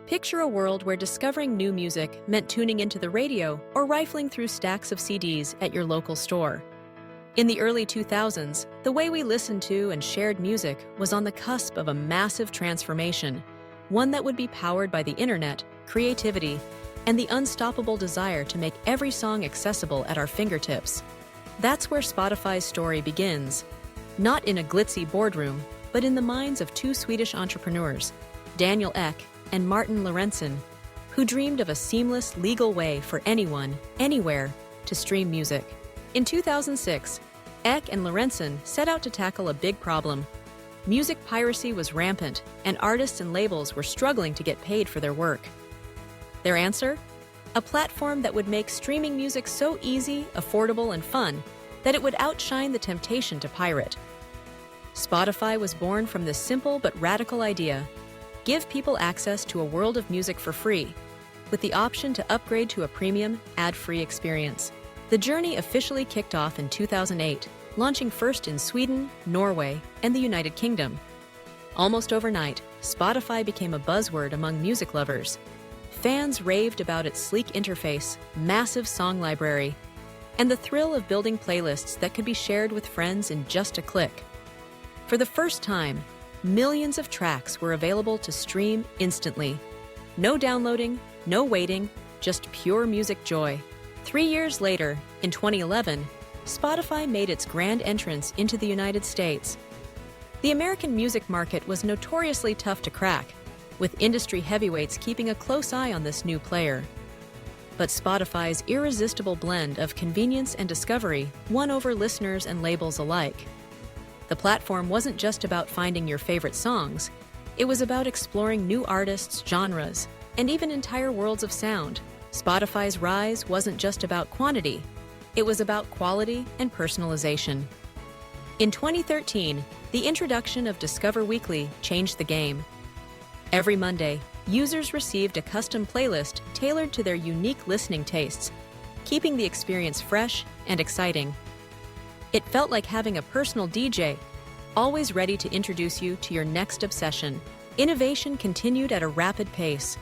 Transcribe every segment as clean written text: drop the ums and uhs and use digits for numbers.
Picture a world where discovering new music meant tuning into the radio or rifling through stacks of CDs at your local store. In the early 2000s, the way we listened to and shared music was on the cusp of a massive transformation, one that would be powered by the internet, creativity, and the unstoppable desire to make every song accessible at our fingertips. That's where Spotify's story begins, not in a glitzy boardroom, but in the minds of two Swedish entrepreneurs, Daniel Ek and Martin Lorentzen, who dreamed of a seamless, legal way for anyone, anywhere, to stream music. In 2006, Ek and Lorentzen set out to tackle a big problem. Music piracy was rampant, and artists and labels were struggling to get paid for their work. Their answer? A platform that would make streaming music so easy, affordable, and fun that it would outshine the temptation to pirate. Spotify was born from this simple but radical idea: give people access to a world of music for free, with the option to upgrade to a premium, ad-free experience. The journey officially kicked off in 2008, launching first in Sweden, Norway, and the United Kingdom. Almost overnight, Spotify became a buzzword among music lovers. Fans raved about its sleek interface, massive song library, and the thrill of building playlists that could be shared with friends in just a click. For the first time, millions of tracks were available to stream instantly. No downloading, no waiting, just pure music joy. 3 years later, in 2011, Spotify made its grand entrance into the United States. The American music market was notoriously tough to crack, with industry heavyweights keeping a close eye on this new player. But Spotify's irresistible blend of convenience and discovery won over listeners and labels alike. The platform wasn't just about finding your favorite songs. It was about exploring new artists, genres, and even entire worlds of sound. Spotify's rise wasn't just about quantity. It was about quality and personalization. In 2013, the introduction of Discover Weekly changed the game. Every Monday, users received a custom playlist tailored to their unique listening tastes, keeping the experience fresh and exciting. It felt like having a personal DJ, always ready to introduce you to your next obsession. Innovation continued at a rapid pace.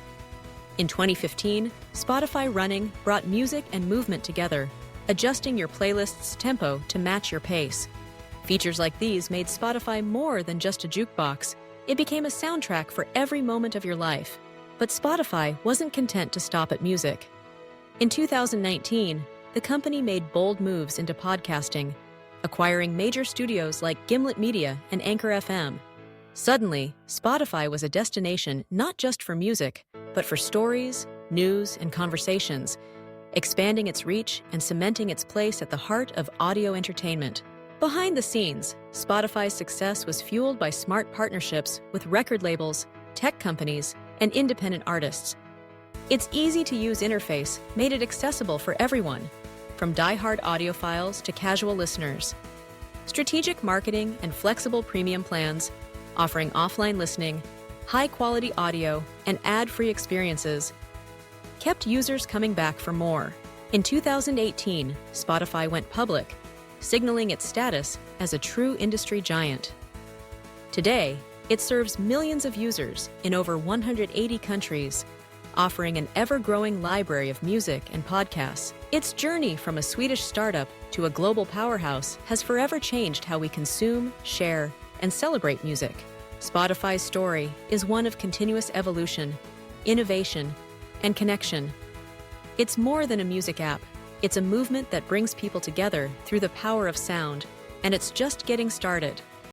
In 2015, Spotify Running brought music and movement together, adjusting your playlist's tempo to match your pace. Features like these made Spotify more than just a jukebox. It became a soundtrack for every moment of your life. But Spotify wasn't content to stop at music. In 2019, the company made bold moves into podcasting, acquiring major studios like Gimlet Media and Anchor FM. Suddenly, Spotify was a destination not just for music, but for stories, news, and conversations, expanding its reach and cementing its place at the heart of audio entertainment. Behind the scenes, Spotify's success was fueled by smart partnerships with record labels, tech companies, and independent artists. Its easy-to-use interface made it accessible for everyone, from die-hard audiophiles to casual listeners. Strategic marketing and flexible premium plans, offering offline listening, high-quality audio, and ad-free experiences, kept users coming back for more. In 2018, Spotify went public, signaling its status as a true industry giant. Today, it serves millions of users in over 180 countries, offering an ever-growing library of music and podcasts. Its journey from a Swedish startup to a global powerhouse has forever changed how we consume, share, and celebrate music. Spotify's story is one of continuous evolution, innovation, and connection. It's more than a music app. It's a movement that brings people together through the power of sound, and it's just getting started.